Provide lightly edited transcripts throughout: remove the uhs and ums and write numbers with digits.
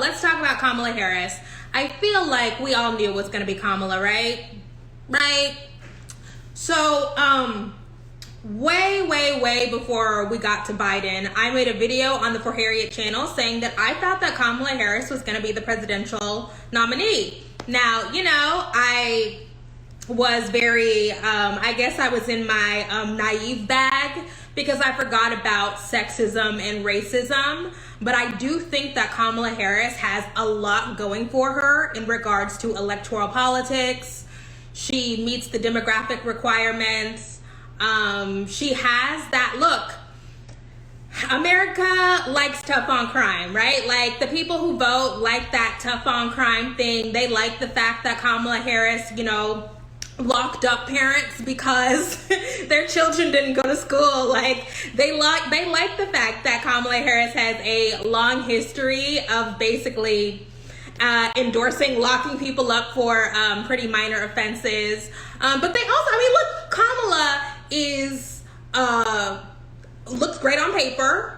let's talk about Kamala Harris. I feel like we all knew it was going to be Kamala, right? Right? So, way before we got to Biden, I made a video on the For Harriet channel saying that I thought that Kamala Harris was going to be the presidential nominee. Now, you know, I was very, I guess I was in my naive bag because I forgot about sexism and racism. But I do think that Kamala Harris has a lot going for her in regards to electoral politics. She meets the demographic requirements. She has that look. America likes tough on crime, right? Like, the people who vote like that tough on crime thing. They like the fact that Kamala Harris, you know, locked up parents because their children didn't go to school. Like, they like the fact that Kamala Harris has a long history of basically endorsing locking people up for pretty minor offenses. But they also, I mean, look, Kamala is looks great on paper,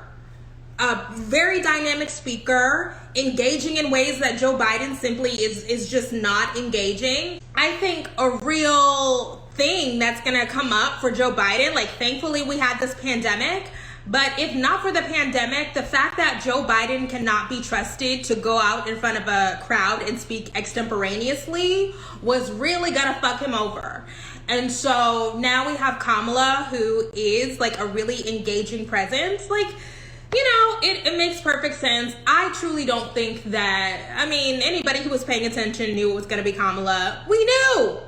a very dynamic speaker, engaging in ways that Joe Biden simply is just not engaging. I think a real thing that's gonna come up for Joe Biden, like, thankfully we had this pandemic, but if not for the pandemic, the fact that Joe Biden cannot be trusted to go out in front of a crowd and speak extemporaneously was really gonna fuck him over. And so now we have Kamala, who is like a really engaging presence. Like, you know, it makes perfect sense. I truly don't think that, I mean, anybody who was paying attention knew it was going to be Kamala. We knew.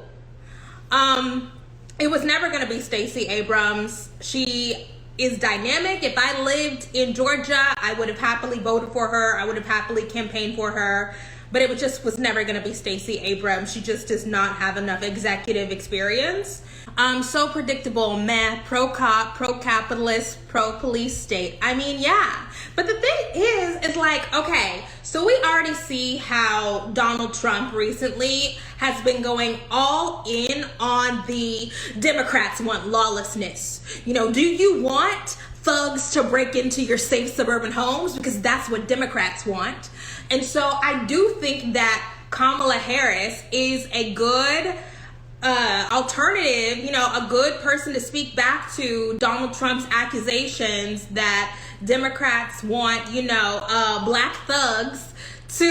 It was never going to be Stacey Abrams. She is dynamic. If I lived in Georgia, I would have happily voted for her. I would have happily campaigned for her. But it was never going to be Stacey Abrams. She just does not have enough executive experience. So predictable, meh, pro-cop, pro-capitalist, pro-police state. I mean, yeah. But the thing is like, okay, so we already see how Donald Trump recently has been going all in on the Democrats want lawlessness. You know, do you want thugs to break into your safe suburban homes? Because that's what Democrats want. And so I do think that Kamala Harris is a good alternative, you know, a good person to speak back to Donald Trump's accusations that Democrats want, you know, black thugs to,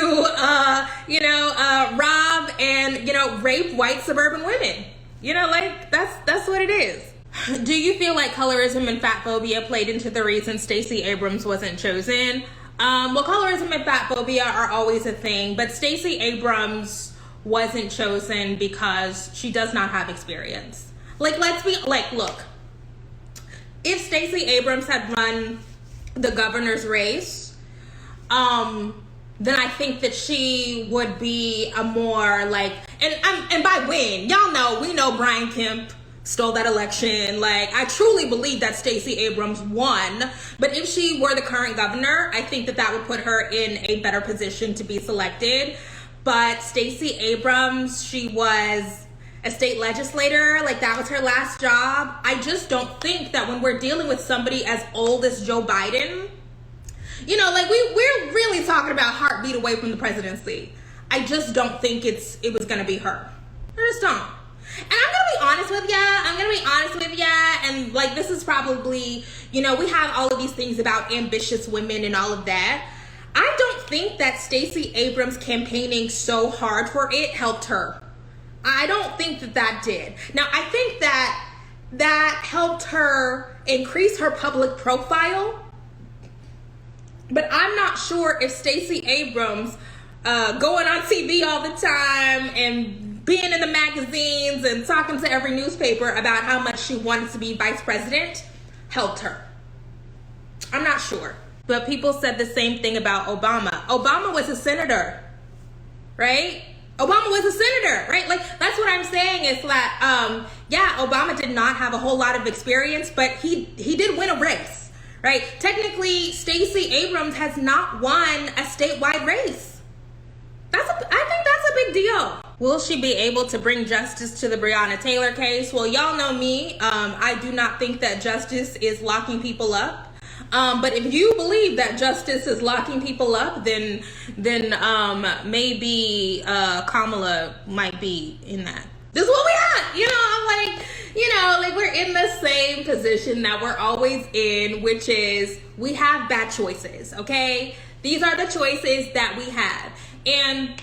you know, rob and, you know, rape white suburban women. You know, like, that's what it is. Do you feel like colorism and fat phobia played into the reason Stacey Abrams wasn't chosen? Well, colorism and fat phobia are always a thing, but Stacey Abrams wasn't chosen because she does not have experience. Like, let's be, like, look, if Stacey Abrams had run the governor's race, then I think that she would be a more, like, and by win, y'all know, we know Brian Kemp stole that election. Like, I truly believe that Stacey Abrams won, but if she were the current governor, I think that that would put her in a better position to be selected. But Stacey Abrams, she was a state legislator, like, that was her last job. I just don't think that when we're dealing with somebody as old as Joe Biden, you know, like, we're really talking about heartbeat away from the presidency. I just don't think it was gonna be her. I just don't. And I'm gonna be honest with ya, and, like, this is probably, you know, we have all of these things about ambitious women and all of that. I don't think that Stacey Abrams campaigning so hard for it helped her. I don't think that did. Now, I think that helped her increase her public profile, but I'm not sure if Stacey Abrams going on TV all the time and being in the magazines and talking to every newspaper about how much she wanted to be vice president helped her. I'm not sure. But people said the same thing about Obama. Obama was a senator, right? Obama was a senator, right? Like, that's what I'm saying is that, yeah, Obama did not have a whole lot of experience, but he did win a race, right? Technically, Stacey Abrams has not won a statewide race. I think that's a big deal. Will she be able to bring justice to the Breonna Taylor case? Well, y'all know me. I do not think that justice is locking people up. But if you believe that justice is locking people up, then maybe Kamala might be in that. This is what we had. I'm like, like we're in the same position that we're always in, which is we have bad choices, okay? These are the choices that we have. And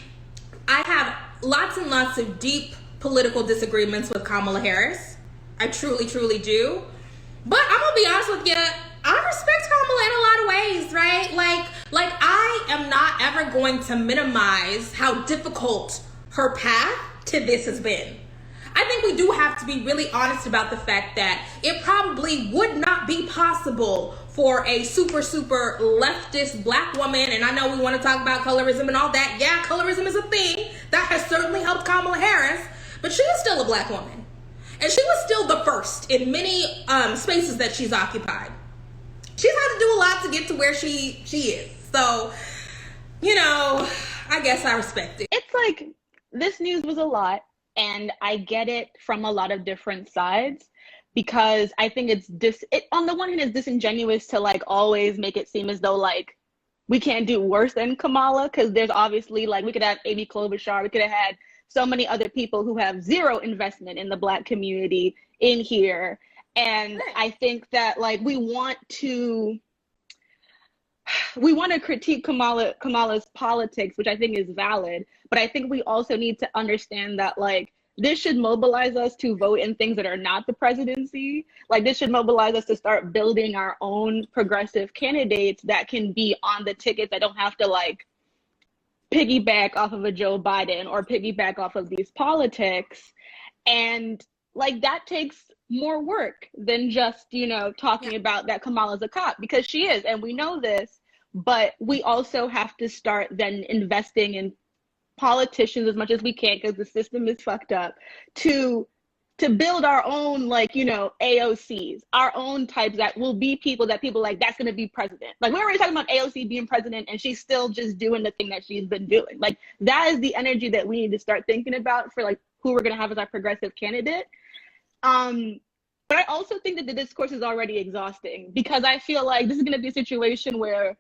I have lots and lots of deep political disagreements with Kamala Harris. I truly, truly do. But I'm gonna be honest with you, I respect Kamala in a lot of ways, right? Like I am not ever going to minimize how difficult her path to this has been. I think we do have to be really honest about the fact that it probably would not be possible for a super leftist black woman, and I know we want to talk about colorism and all that. Yeah, colorism is a thing that has certainly helped Kamala Harris, but she is still a black woman. And she was still the first in many spaces that she's occupied. She's had to do a lot to get to where she is. So, I guess I respect it. It's like, this news was a lot, and I get it from a lot of different sides, because I think it on the one hand, it's disingenuous to like always make it seem as though like we can't do worse than Kamala, because there's obviously like we could have Amy Klobuchar, we could have had so many other people who have zero investment in the Black community in here. And I think that like we want to critique Kamala's politics, which I think is valid, but I think we also need to understand that like this should mobilize us to vote in things that are not the presidency. Like this should mobilize us to start building our own progressive candidates that can be on the tickets, that don't have to like piggyback off of a Joe Biden or piggyback off of these politics. And like that takes more work than just, talking about that Kamala's a cop, because she is, and we know this, but we also have to start then investing in politicians as much as we can, because the system is fucked up, to build our own like AOCs, our own types that will be people that people like, that's going to be president. Like we're already talking about AOC being president and she's still just doing the thing that she's been doing. Like that is the energy that we need to start thinking about for like who we're going to have as our progressive candidate. But I also think that the discourse is already exhausting, because I feel like this is going to be a situation where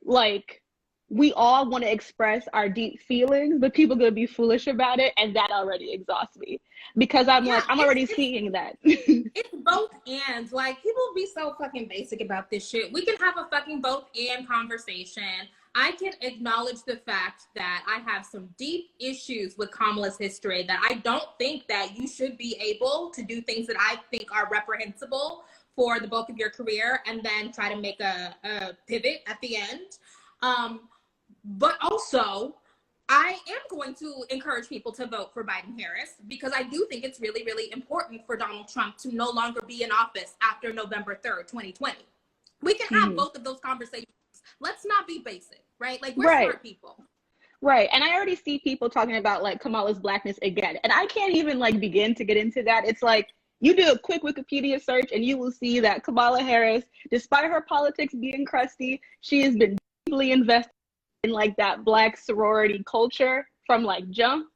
like we all want to express our deep feelings, but people are going to be foolish about it. And that already exhausts me, because I'm already seeing that. It's both and. Like, people be so fucking basic about this shit. We can have a fucking both and conversation. I can acknowledge the fact that I have some deep issues with Kamala's history, that I don't think that you should be able to do things that I think are reprehensible for the bulk of your career and then try to make a pivot at the end. But also, I am going to encourage people to vote for Biden-Harris, because I do think it's really, really important for Donald Trump to no longer be in office after November 3rd, 2020. We can have both of those conversations. Let's not be basic, right? Like, we're smart people. Right. And I already see people talking about like Kamala's blackness again. And I can't even like begin to get into that. It's like, you do a quick Wikipedia search and you will see that Kamala Harris, despite her politics being crusty, she has been deeply invested in like that Black sorority culture from like jump,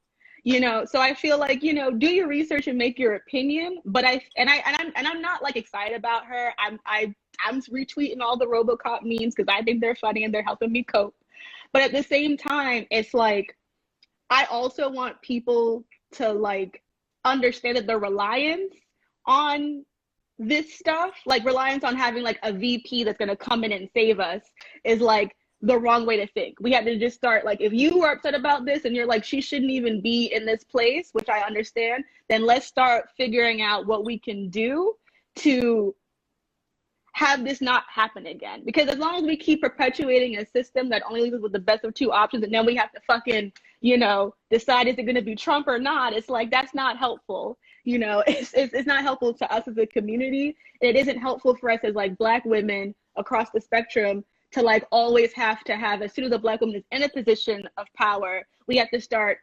so I feel like, do your research and make your opinion. But I'm not like excited about her. I'm retweeting all the RoboCop memes because I think they're funny and they're helping me cope. But at the same time, it's like, I also want people to like understand that the reliance on this stuff, like reliance on having like a VP that's going to come in and save us, is like the wrong way to think. We have to just start, like, if you are upset about this and you're like, she shouldn't even be in this place, which I understand, then let's start figuring out what we can do to have this not happen again. Because as long as we keep perpetuating a system that only leaves us with the best of two options, and then we have to fucking, decide is it going to be Trump or not, it's like, that's not helpful. It's not helpful to us as a community. It isn't helpful for us as like Black women across the spectrum to like always have to have, as soon as a Black woman is in a position of power, we have to start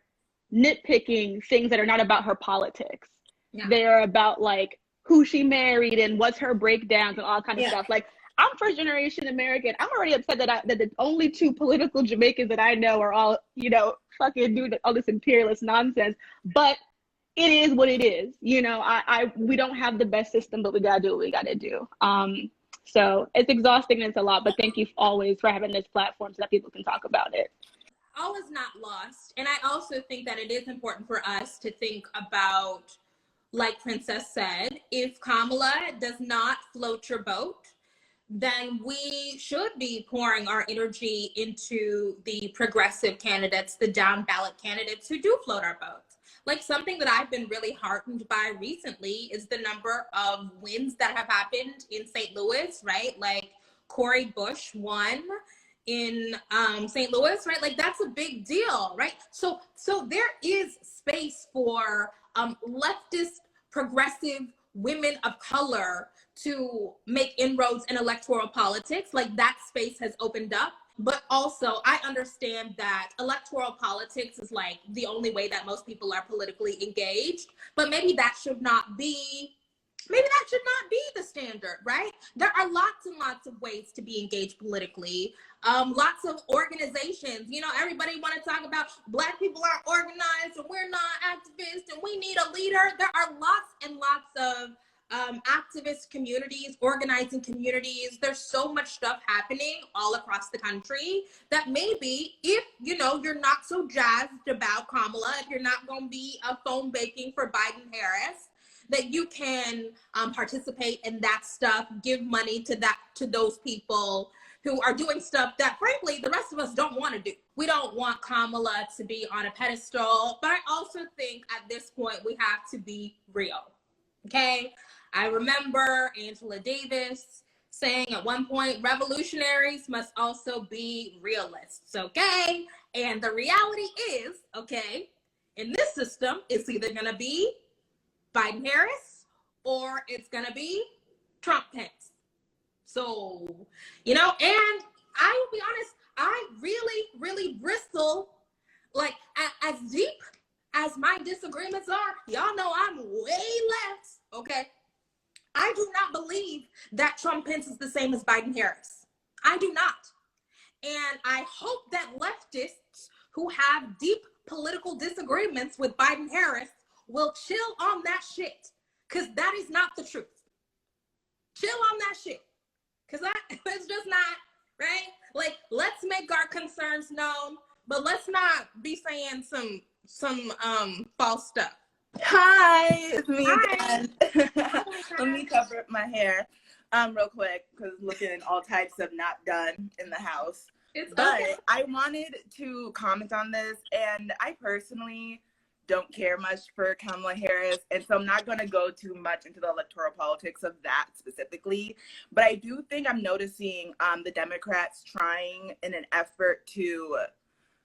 nitpicking things that are not about her politics. Yeah. They are about like who she married and what's her breakdowns and all kind of stuff. Like, I'm first generation American. I'm already upset that the only two political Jamaicans that I know are all, fucking doing all this imperialist nonsense. But it is what it is. We don't have the best system, but we gotta do what we gotta do. So it's exhausting and it's a lot, but thank you always for having this platform so that people can talk about it. All is not lost. And I also think that it is important for us to think about, like Princess said, if Kamala does not float your boat, then we should be pouring our energy into the progressive candidates, the down ballot candidates who do float our boats. Like, something that I've been really heartened by recently is the number of wins that have happened in St. Louis, right? Like, Cori Bush won in St. Louis, right? Like, that's a big deal, right? So there is space for leftist, progressive women of color to make inroads in electoral politics. Like, that space has opened up. But also, I understand that electoral politics is like the only way that most people are politically engaged. But maybe that should not be the standard, right? There are lots and lots of ways to be engaged politically. Lots of organizations, you know, everybody want to talk about Black people aren't organized and we're not activists and we need a leader. There are lots and lots of activist communities, organizing communities. There's so much stuff happening all across the country that maybe if, you know, you're not so jazzed about Kamala, if you're not going to be a phone baking for Biden Harris, that you can participate in that stuff, give money to those people who are doing stuff that, frankly, the rest of us don't want to do. We don't want Kamala to be on a pedestal, but I also think at this point we have to be real, okay? I remember Angela Davis saying at one point, revolutionaries must also be realists, okay? And the reality is, okay, in this system, it's either going to be Biden Harris or it's going to be Trump Pence. So, you know, and I will be honest, I really, really bristle, like, as deep as my disagreements are. Y'all know I'm way left, okay? I do not believe that Trump Pence is the same as Biden Harris. I do not. And I hope that leftists who have deep political disagreements with Biden Harris will chill on that shit, because that is not the truth. Chill on that shit, because it's just not, right? Like, let's make our concerns known, but let's not be saying some false stuff. Hi, it's me Hi. again. Oh Let me cover my hair real quick because looking all types of not done in the house. But okay. I wanted to comment on this, and I personally don't care much for Kamala Harris, and so I'm not going to go too much into the electoral politics of that specifically. But I do think I'm noticing the Democrats trying in an effort to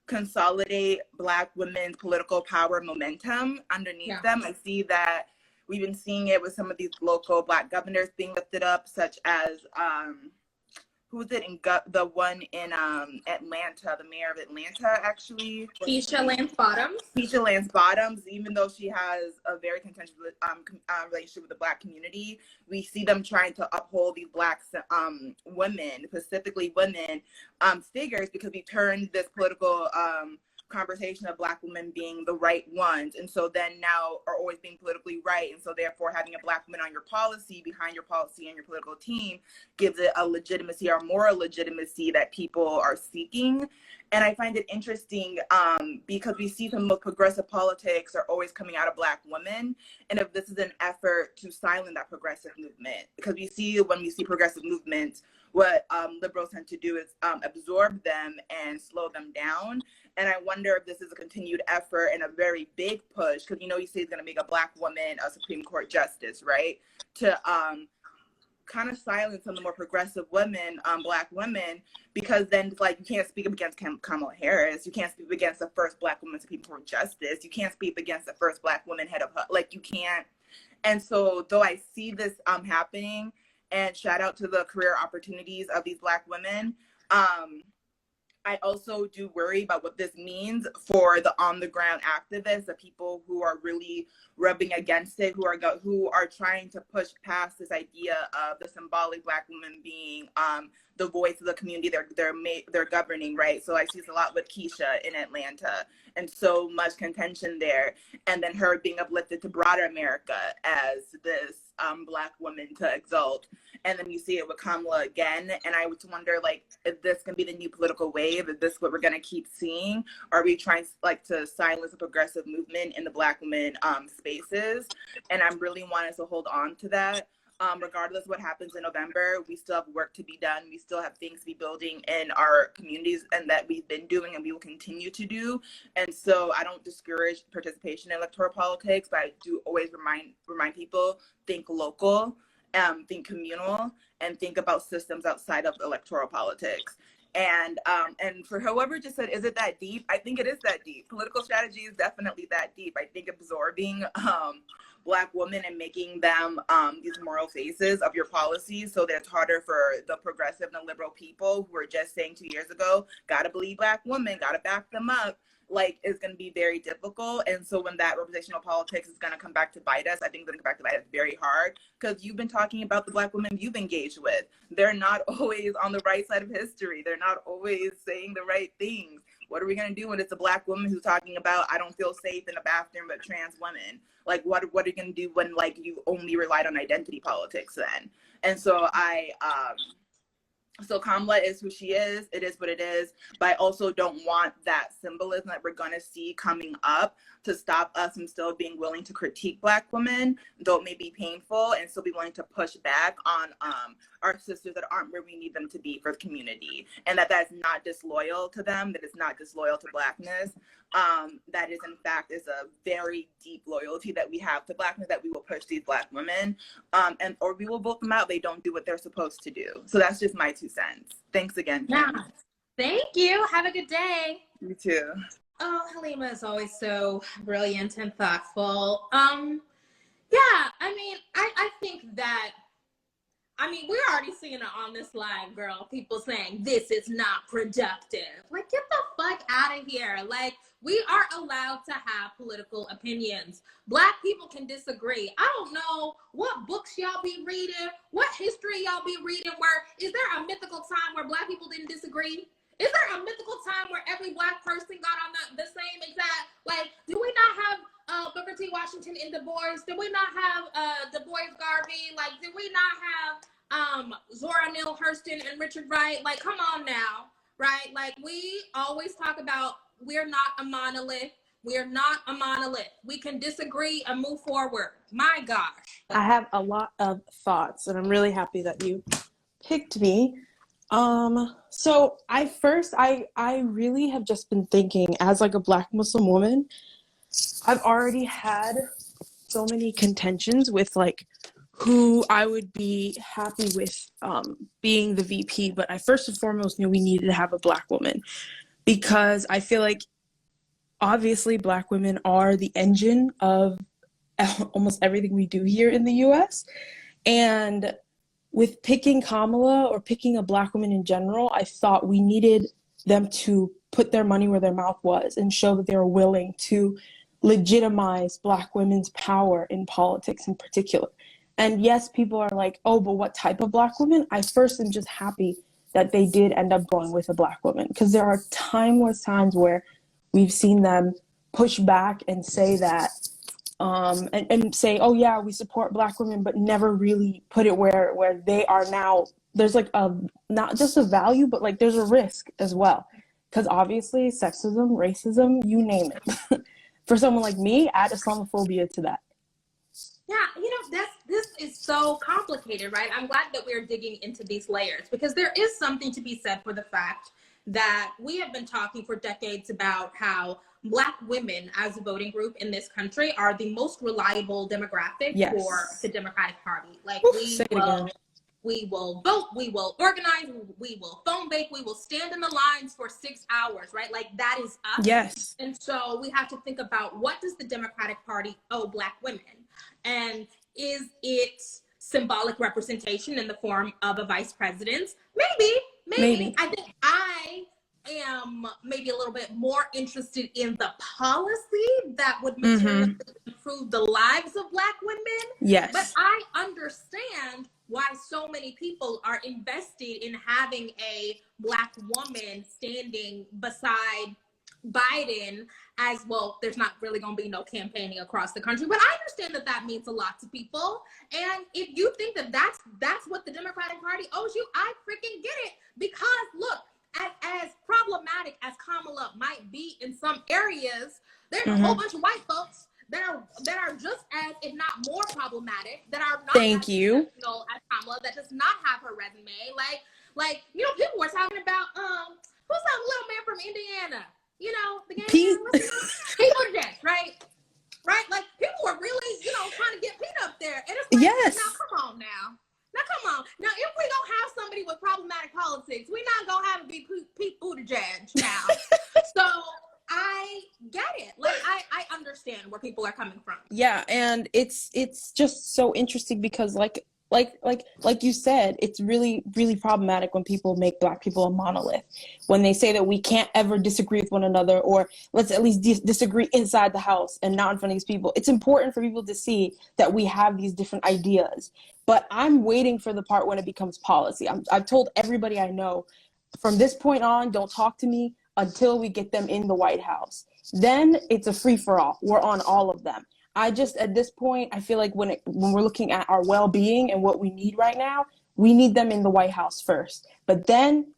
consolidate Black women's political power momentum underneath them. I see that we've been seeing it with some of these local Black governors being lifted up, such as who was it in the one in Atlanta, the mayor of Atlanta, actually. Keisha Lance Bottoms. Keisha Lance Bottoms, even though she has a very contentious relationship with the Black community, we see them trying to uphold these Black women, specifically women figures, because we turned this political conversation of Black women being the right ones, and so then now are always being politically right, and so therefore having a Black woman on your policy, behind your policy and your political team, gives it a legitimacy or moral legitimacy that people are seeking. And I find it interesting because we see some of the most progressive politics are always coming out of Black women, and if this is an effort to silence that progressive movement, because we see when we see progressive movements, what liberals tend to do is absorb them and slow them down. And I wonder if this is a continued effort and a very big push, because, you know, you say he's going to make a Black woman a Supreme Court justice, right? To kind of silence some of the more progressive women, Black women, because then, like, you can't speak up against Kamala Harris. You can't speak against the first Black woman Supreme Court justice. You can't speak against the first Black woman head of, like, you can't. And so, though I see this happening, and shout out to the career opportunities of these Black women, I also do worry about what this means for the on-the-ground activists, the people who are really rubbing against it, who are trying to push past this idea of the symbolic Black woman being the voice of the community they're governing, right? So I see this a lot with Keisha in Atlanta, and so much contention there, and then her being uplifted to broader America as this Black woman to exalt. And then you see it with Kamala again, and I would wonder, like, if this can be the new political wave, is this what we're gonna keep seeing? Are we trying like to silence a progressive movement in the Black women spaces? And I'm really wanting to hold on to that. Regardless of what happens in November, we still have work to be done. We still have things to be building in our communities, and that we've been doing and we will continue to do. And so I don't discourage participation in electoral politics, but I do always remind people, think local, think communal, and think about systems outside of electoral politics. And for whoever just said, is it that deep? I think it is that deep. Political strategy is definitely that deep. I think absorbing Black women and making them these moral faces of your policies, so that it's harder for the progressive and the liberal people who were just saying 2 years ago, gotta believe Black women, gotta back them up, like, is going to be very difficult. And so when that representational politics is going to come back to bite us, I think it's going to come back to bite us very hard, because you've been talking about the Black women you've engaged with. They're not always on the right side of history. They're not always saying the right things. What are we going to do when it's a Black woman who's talking about, I don't feel safe in a bathroom with trans women? Like, what are you going to do when, like, you only relied on identity politics then? And so so Kamala is who she is. It is what it is. But I also don't want that symbolism that we're going to see coming up to stop us from still being willing to critique Black women, though it may be painful, and still be willing to push back on our sisters that aren't where we need them to be for the community. And that's not disloyal to them, that is not disloyal to Blackness. That is, in fact, is a very deep loyalty that we have to Blackness, that we will push these Black women, or we will vote them out. They don't do what they're supposed to do. So that's just my 2 cents. Thanks again, Kim. Yeah. Thank you. Have a good day. You too. Oh, Halima is always so brilliant and thoughtful. Yeah, I mean, I think that, we're already seeing it on this live, girl. People saying this is not productive. Like, get the fuck out of here. Like, we are allowed to have political opinions. Black people can disagree. I don't know what books y'all be reading, what history y'all be reading, where is there a mythical time where Black people didn't disagree? Is there a mythical time where every Black person got on the same exact, like, do we not have Booker T. Washington in Du Bois? Did we not have Du Bois Garvey? Like, did we not have Zora Neale Hurston and Richard Wright? Like, come on now, right? Like, we always talk about we're not a monolith. We're not a monolith. We can disagree and move forward. My gosh. I have a lot of thoughts, and I'm really happy that you picked me. So I really have just been thinking, as like a Black Muslim woman, I've already had so many contentions with like who I would be happy with being the VP, but I first and foremost knew we needed to have a Black woman, because I feel like obviously Black women are the engine of almost everything we do here in the US. And with picking Kamala, or picking a Black woman in general, I thought we needed them to put their money where their mouth was and show that they were willing to legitimize Black women's power in politics in particular. And yes, people are like, oh, but what type of Black woman? I first am just happy that they did end up going with a Black woman, because there are timeless times where we've seen them push back and say that, and say, oh yeah, we support Black women, but never really put it where they are now. There's like not just a value, but like there's a risk as well. Because obviously sexism, racism, you name it. For someone like me, add Islamophobia to that. Yeah, this is so complicated, right? I'm glad that we're digging into these layers, because there is something to be said for the fact that we have been talking for decades about how Black women as a voting group in this country are the most reliable demographic for the Democratic Party. Like, we will vote, we will organize, we will phone bank, we will stand in the lines for 6 hours, right? Like, that is us. Yes. And so we have to think about, what does the Democratic Party owe Black women? And is it symbolic representation in the form of a vice president? Maybe. I think I am maybe a little bit more interested in the policy that would materially improve the lives of Black women. Yes. But I understand why so many people are invested in having a Black woman standing beside Biden. As well, there's not really going to be no campaigning across the country, but I understand that that means a lot to people. And if you think that that's what the Democratic Party owes you, I freaking get it. Because look, as problematic as Kamala might be in some areas, there's a whole bunch of white folks that are just as, if not more problematic, that are not Thank as you. exceptional as Kamala, that does not have her resume. Like you know, people were talking about who's that little man from Indiana? You know, the game Pete. man, what's his name? Pete Buttigieg, right? Right? Like people were really, you know, trying to get Pete up there. And it's like, Yes. now come on now. Now come on. Now if we don't have somebody with problematic politics, we're not gonna have it be Pete Buttigieg now. So I get it. Like I understand where people are coming from. Yeah, and it's just so interesting because like you said, it's really, really problematic when people make Black people a monolith. When they say that we can't ever disagree with one another, or let's at least disagree inside the house and not in front of these people. It's important for people to see that we have these different ideas. But I'm waiting for the part when it becomes policy. I've told everybody I know, from this point on, don't talk to me until we get them in the White House. Then it's a free-for-all. We're on all of them. I just, at this point, I feel like when we're looking at our well-being and what we need right now, we need them in the White House first. But then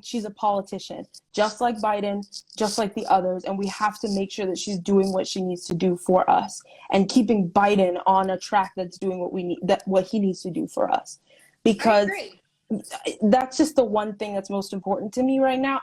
she's a politician, just like Biden, just like the others, and we have to make sure that she's doing what she needs to do for us and keeping Biden on a track that's doing what he needs to do for us. Because that's just the one thing that's most important to me right now.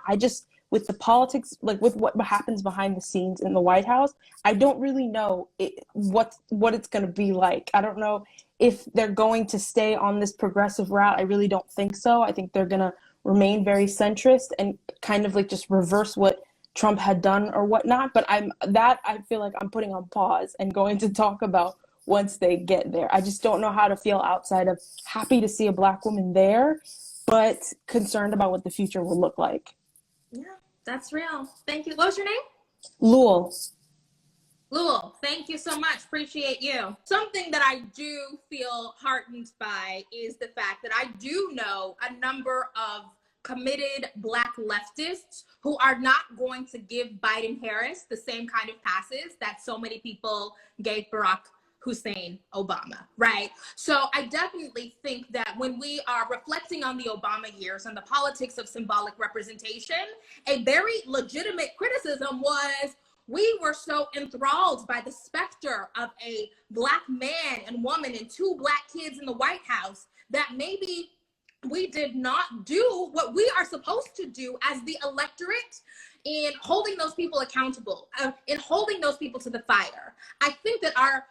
With the politics, like with what happens behind the scenes in the White House, I don't really know what it's going to be like. I don't know if they're going to stay on this progressive route. I really don't think so. I think they're going to remain very centrist and kind of like just reverse what Trump had done or whatnot. But I feel like I'm putting on pause and going to talk about once they get there. I just don't know how to feel outside of happy to see a Black woman there, but concerned about what the future will look like. Yeah, that's real. Thank you. What was your name? Lowell. Lowell, thank you so much. Appreciate you. Something that I do feel heartened by is the fact that I do know a number of committed Black leftists who are not going to give Biden-Harris the same kind of passes that so many people gave Barack Hussein Obama, right? So I definitely think that when we are reflecting on the Obama years and the politics of symbolic representation, a very legitimate criticism was we were so enthralled by the specter of a Black man and woman and 2 Black kids in the White House that maybe we did not do what we are supposed to do as the electorate in holding those people accountable, in holding those people to the fire. I think that our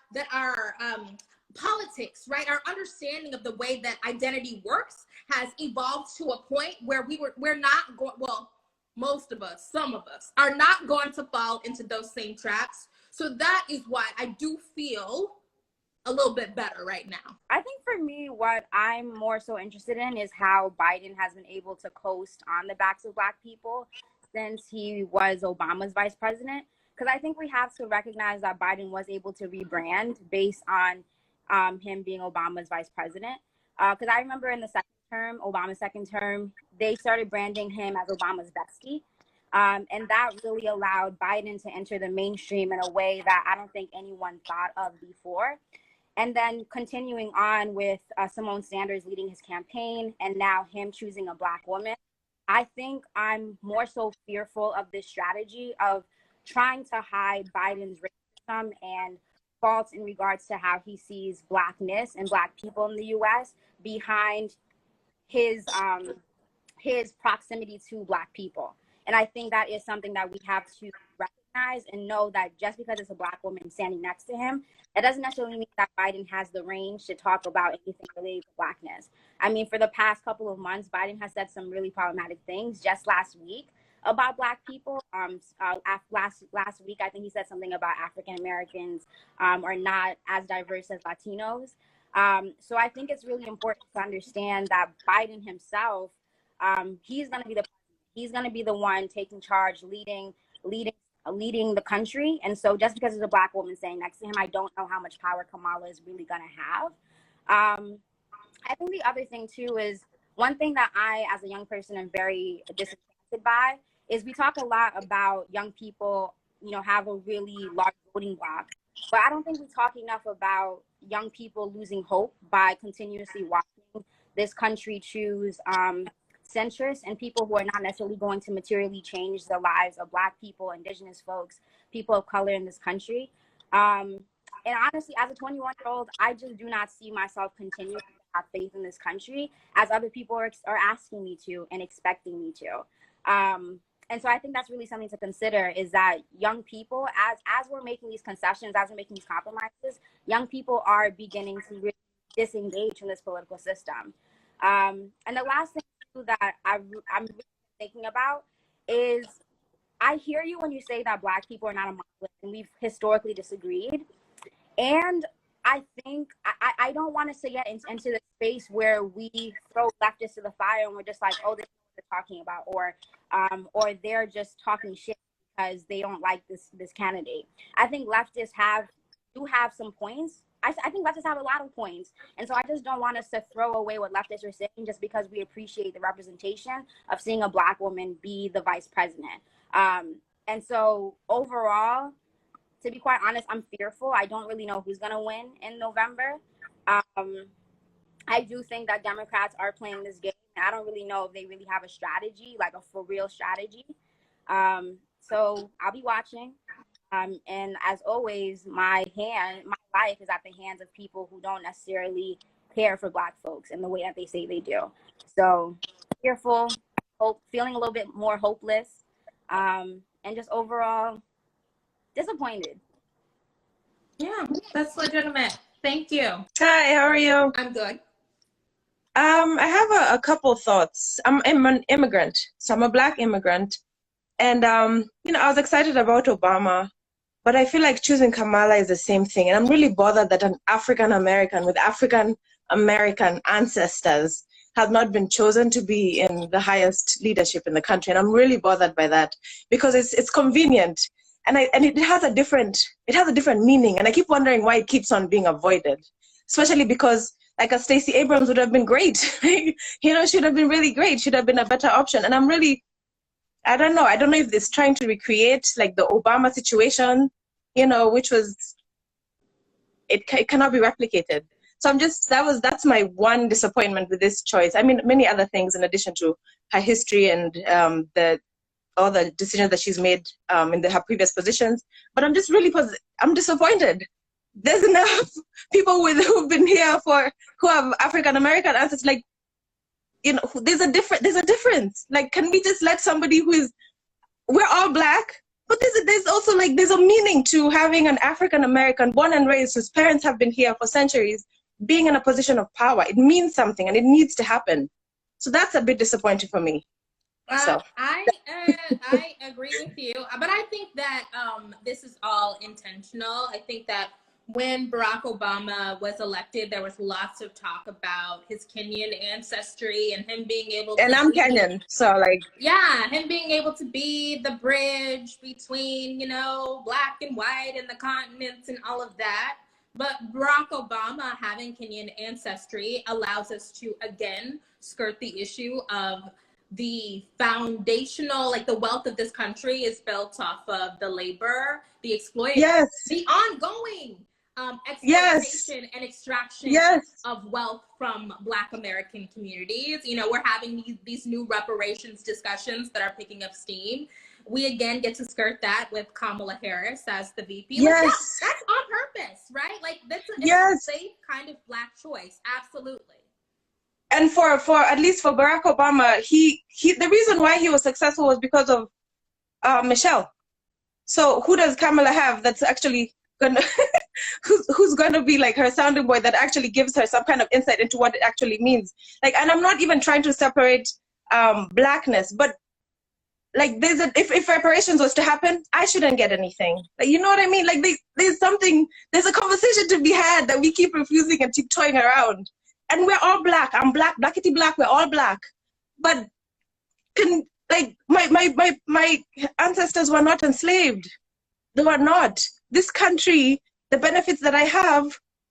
politics, right, our understanding of the way that identity works has evolved to a point where we're not going, well, most of us, some of us, are not going to fall into those same traps. So that is why I do feel a little bit better right now. I think for me, what I'm more so interested in is how Biden has been able to coast on the backs of Black people since he was Obama's vice president. Because I think we have to recognize that Biden was able to rebrand based on him being Obama's vice president. Because I remember in the Obama's second term, they started branding him as Obama's bestie. And that really allowed Biden to enter the mainstream in a way that I don't think anyone thought of before. And then continuing on with Simone Sanders leading his campaign and now him choosing a Black woman, I think I'm more so fearful of this strategy of trying to hide Biden's racism and faults in regards to how he sees Blackness and Black people in the U.S. behind his proximity to Black people. And I think that is something that we have to recognize and know that just because it's a Black woman standing next to him, that doesn't necessarily mean that Biden has the range to talk about anything related to Blackness. I mean, for the past couple of months, Biden has said some really problematic things. Just last week about Black people, last week, I think he said something about African Americans are not as diverse as Latinos. So I think it's really important to understand that Biden himself, he's going to be the one taking charge, leading the country. And so just because there's a Black woman standing next to him, I don't know how much power Kamala is really going to have. I think the other thing too is one thing that I, as a young person, am very disenchanted by is we talk a lot about young people, have a really large voting block, but I don't think we talk enough about young people losing hope by continuously watching this country choose centrists and people who are not necessarily going to materially change the lives of Black people, Indigenous folks, people of color in this country. And honestly, as a 21-year-old, I just do not see myself continuing to have faith in this country as other people are asking me to and expecting me to. And so I think that's really something to consider is that young people, as we're making these concessions, as we're making these compromises, young people are beginning to really disengage from this political system. And the last thing too that I'm really thinking about is I hear you when you say that Black people are not a monolith, and we've historically disagreed. And I think I don't want us to get into the space where we throw leftists to the fire and we're just like, oh, this is what they're talking about, or they're just talking shit because they don't like this candidate. I think leftists do have some points. I think leftists have a lot of points, and so I just don't want us to throw away what leftists are saying just because we appreciate the representation of seeing a Black woman be the vice president. And so overall, to be quite honest, I'm fearful. I don't really know who's going to win in November. I do think that Democrats are playing this game, and I don't really know if they really have a strategy, like a for real strategy. So I'll be watching. And as always, my life is at the hands of people who don't necessarily care for Black folks in the way that they say they do. So fearful, feeling a little bit more hopeless, and just overall disappointed. Yeah, that's legitimate. Thank you. Hi, how are you? I'm good. I have a couple thoughts. I'm an immigrant, so I'm a Black immigrant. And, I was excited about Obama, but I feel like choosing Kamala is the same thing. And I'm really bothered that an African American with African American ancestors has not been chosen to be in the highest leadership in the country. And I'm really bothered by that because it's convenient. And it has a different meaning. And I keep wondering why it keeps on being avoided, especially because like a Stacey Abrams would have been great. Should have been really great, should have been a better option. And I don't know if this trying to recreate like the Obama situation, which was, it cannot be replicated. So that's my one disappointment with this choice. I mean, many other things in addition to her history and all the decisions that she's made in her previous positions. But I'm just I'm disappointed. There's enough people who've been here who have African American ancestors. Like, there's a difference. Like, can we just let somebody we're all Black, but there's also like there's a meaning to having an African American born and raised whose parents have been here for centuries being in a position of power. It means something and it needs to happen. So that's a bit disappointing for me. I agree with you, but I think that this is all intentional. I think that when Barack Obama was elected, there was lots of talk about his Kenyan ancestry and him being able to and I'm Kenyan, so him being able to be the bridge between, Black and white and the continents and all of that. But Barack Obama having Kenyan ancestry allows us to, again, skirt the issue of the foundational, like the wealth of this country is built off of the labor, the exploitation, the ongoing exploitation and extraction of wealth from Black American communities. We're having these new reparations discussions that are picking up steam. We again get to skirt that with Kamala Harris as the VP. That's on purpose, right? Like it's a safe kind of Black choice. Absolutely. And for at least for Barack Obama, he the reason why he was successful was because of Michelle. So who does Kamala have that's actually gonna who's gonna be like her sounding boy that actually gives her some kind of insight into what it actually means? Like, and I'm not even trying to separate Blackness, but like if reparations was to happen, I shouldn't get anything. Like, you know what I mean? Like there's a conversation to be had that we keep refusing and keep toying around. And we're all Black. I'm Black, Blackity Black. We're all Black. But my ancestors were not enslaved. They were not. This country, the benefits that I have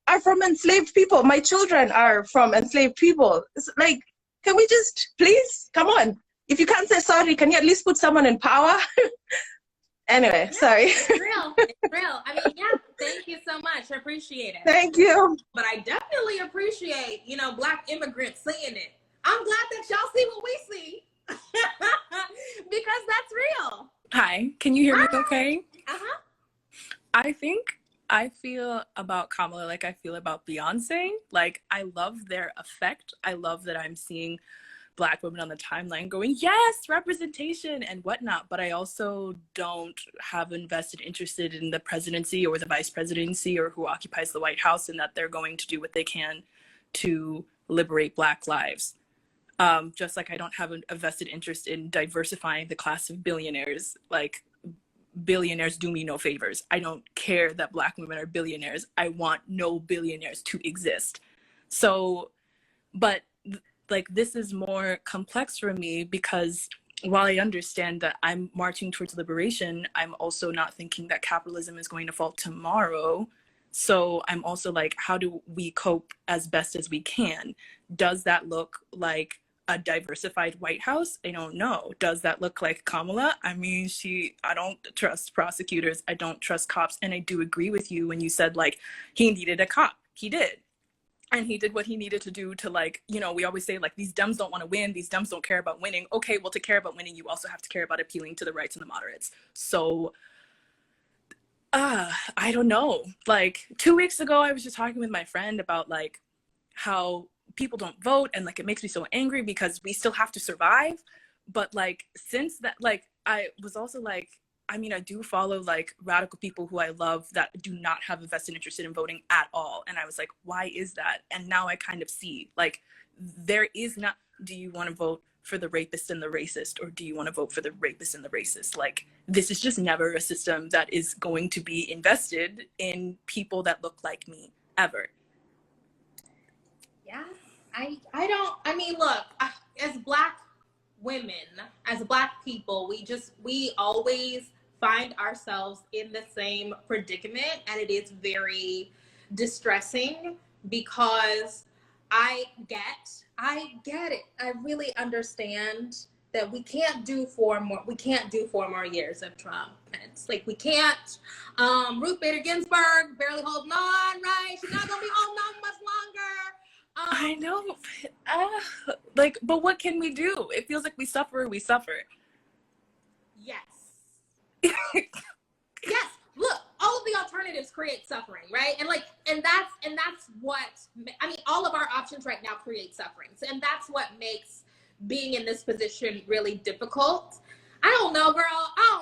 are from enslaved people. My children are from enslaved people. It's like, can we just please come on? If you can't say sorry, can you at least put someone in power? Anyway, Yeah, sorry. it's real. It's real. I mean, yeah, thank you so much. I appreciate it. Thank you. But I definitely appreciate, you know, Black immigrants seeing it. I'm glad that y'all see what we see. Because that's real. Hi, can you hear me okay? Uh-huh. I think I feel about Kamala like I feel about Beyonce. Like, I love their effect. I love that I'm seeing Black women on the timeline going, yes, representation and whatnot. But I also don't have an vested interest in the presidency or the vice presidency or who occupies the White House, and that they're going to do what they can to liberate Black lives. Just like I don't have a vested interest in diversifying the class of billionaires. Like, billionaires do me no favors. I don't care that Black women are billionaires. I want no billionaires to exist. So, but like, this is more complex for me because while I understand that I'm marching towards liberation, I'm also not thinking that capitalism is going to fall tomorrow. So I'm also like, how do we cope as best as we can? Does that look like a diversified White House? I don't know. Does that look like Kamala? I mean, I don't trust prosecutors. I don't trust cops. And I do agree with you when you said like he needed a cop. He did. And he did what he needed to do to, like, you know, we always say like these Dems don't want to win. These Dems don't care about winning. Okay, well, to care about winning, you also have to care about appealing to the rights and the moderates. So I don't know. Like 2 weeks ago, I was just talking with my friend about like how people don't vote, and like it makes me so angry because we still have to survive. But like since that, like I was also like, I mean, I do follow like radical people who I love that do not have a vested interest in voting at all. And I was like, why is that? And now I kind of see like there is not, do you want to vote for the rapist and the racist, or do you want to vote for the rapist and the racist? Like, this is just never a system that is going to be invested in people that look like me ever. Yeah, I mean, look, as Black women, as Black people, we always find ourselves in the same predicament, and it is very distressing because I get it. I really understand that we can't do 4 more years of Trump. It's like we can't. Ruth Bader Ginsburg barely holding on, right? She's not gonna be holding on much longer. I know, like, but what can we do? It feels like we suffer. Yes. Yes. Look, all of the alternatives create suffering, right? And that's what, I mean, all of our options right now create suffering. And that's what makes being in this position really difficult. I don't know, girl. I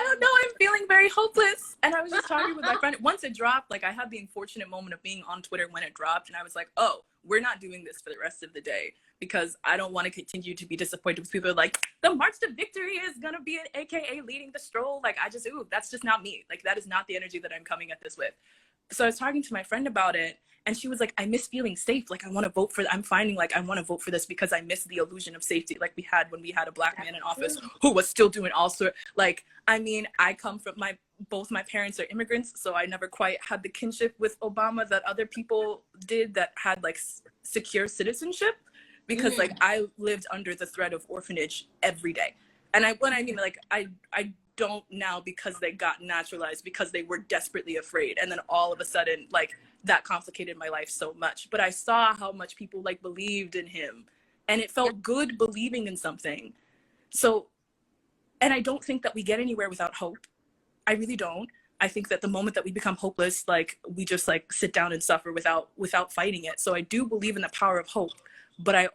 don't know. I'm feeling very hopeless. And I was just talking with my friend. Once it dropped, like I had the unfortunate moment of being on Twitter when it dropped. And I was like, oh, we're not doing this for the rest of the day because I don't want to continue to be disappointed with people like the March to Victory is going to be an AKA leading the stroll. Like that's just not me. Like that is not the energy that I'm coming at this with. So I was talking to my friend about it, and she was like, I miss feeling safe. Like, I'm finding like I want to vote for this because I miss the illusion of safety like we had when we had a Black man in office who was still doing all sort. Like, I mean, I come from both my parents are immigrants, so I never quite had the kinship with Obama that other people did that had like secure citizenship, because like I lived under the threat of orphanage every day. And I mean like I don't now because they got naturalized because they were desperately afraid, and then all of a sudden like that complicated my life so much. But I saw how much people like believed in him, and it felt good believing in something. So, and I don't think that we get anywhere without hope. I really don't. I think that the moment that we become hopeless, like we just like sit down and suffer without fighting it. So I do believe in the power of hope, but I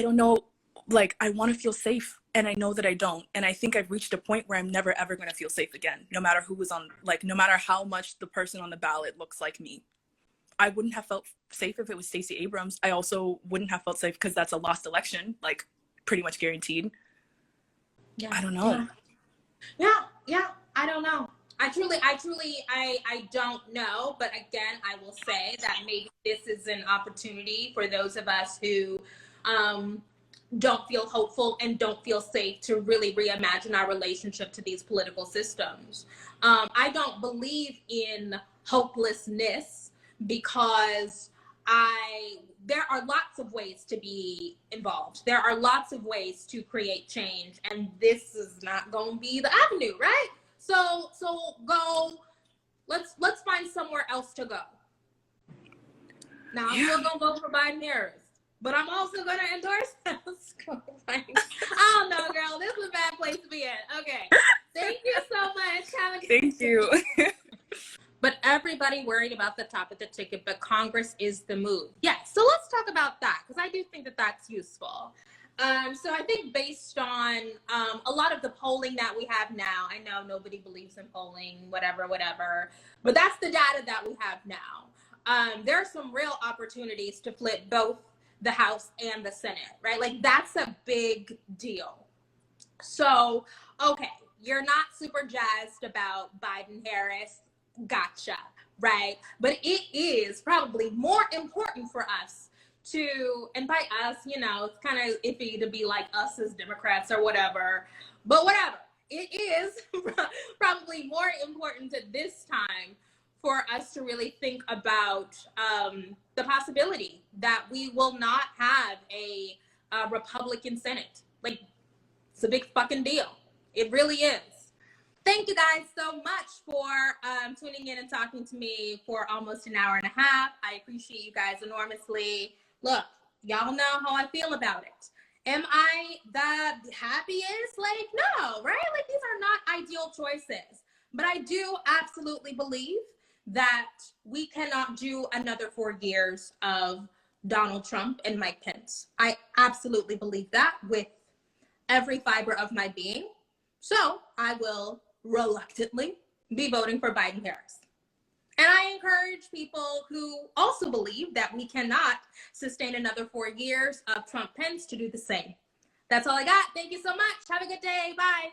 don't know, like I want to feel safe, and I know that I don't. And I think I've reached a point where I'm never ever going to feel safe again, no matter who was on, like no matter how much the person on the ballot looks like me. I wouldn't have felt safe if it was Stacey Abrams. I also wouldn't have felt safe because that's a lost election, like pretty much guaranteed. Yeah. I don't know. Yeah. I don't know. I truly, I don't know. But again, I will say that maybe this is an opportunity for those of us who don't feel hopeful and don't feel safe to really reimagine our relationship to these political systems. I don't believe in hopelessness because there are lots of ways to be involved. There are lots of ways to create change, and this is not going to be the avenue, right? So go. Let's find somewhere else to go. Now I'm still gonna vote for Biden Harris, but I'm also gonna endorse I don't know, girl. This is a bad place to be in. Okay. Thank you so much. Have a good Thank you. But everybody worried about the top of the ticket, but Congress is the move. Yeah, so let's talk about that, because I do think that that's useful. So I think based on a lot of the polling that we have now, I know nobody believes in polling, whatever, but that's the data that we have now. There are some real opportunities to flip both the House and the Senate, right? Like, that's a big deal. So, okay, you're not super jazzed about Biden Harris. Gotcha, right? But it is probably more important for us to, and by us, you know, it's kind of iffy to be like us as Democrats or whatever, but whatever. It is probably more important at this time for us to really think about the possibility that we will not have a Republican Senate. Like, it's a big fucking deal. It really is. Thank you guys so much for tuning in and talking to me for almost an hour and a half. I appreciate you guys enormously. Look, y'all know how I feel about it. Am I the happiest? Like, no, right? Like, these are not ideal choices. But I do absolutely believe that we cannot do another 4 years of Donald Trump and Mike Pence. I absolutely believe that with every fiber of my being. So I will reluctantly be voting for Biden Harris. And I encourage people who also believe that we cannot sustain another 4 years of Trump Pence to do the same. That's all I got. Thank you so much. Have a good day. Bye.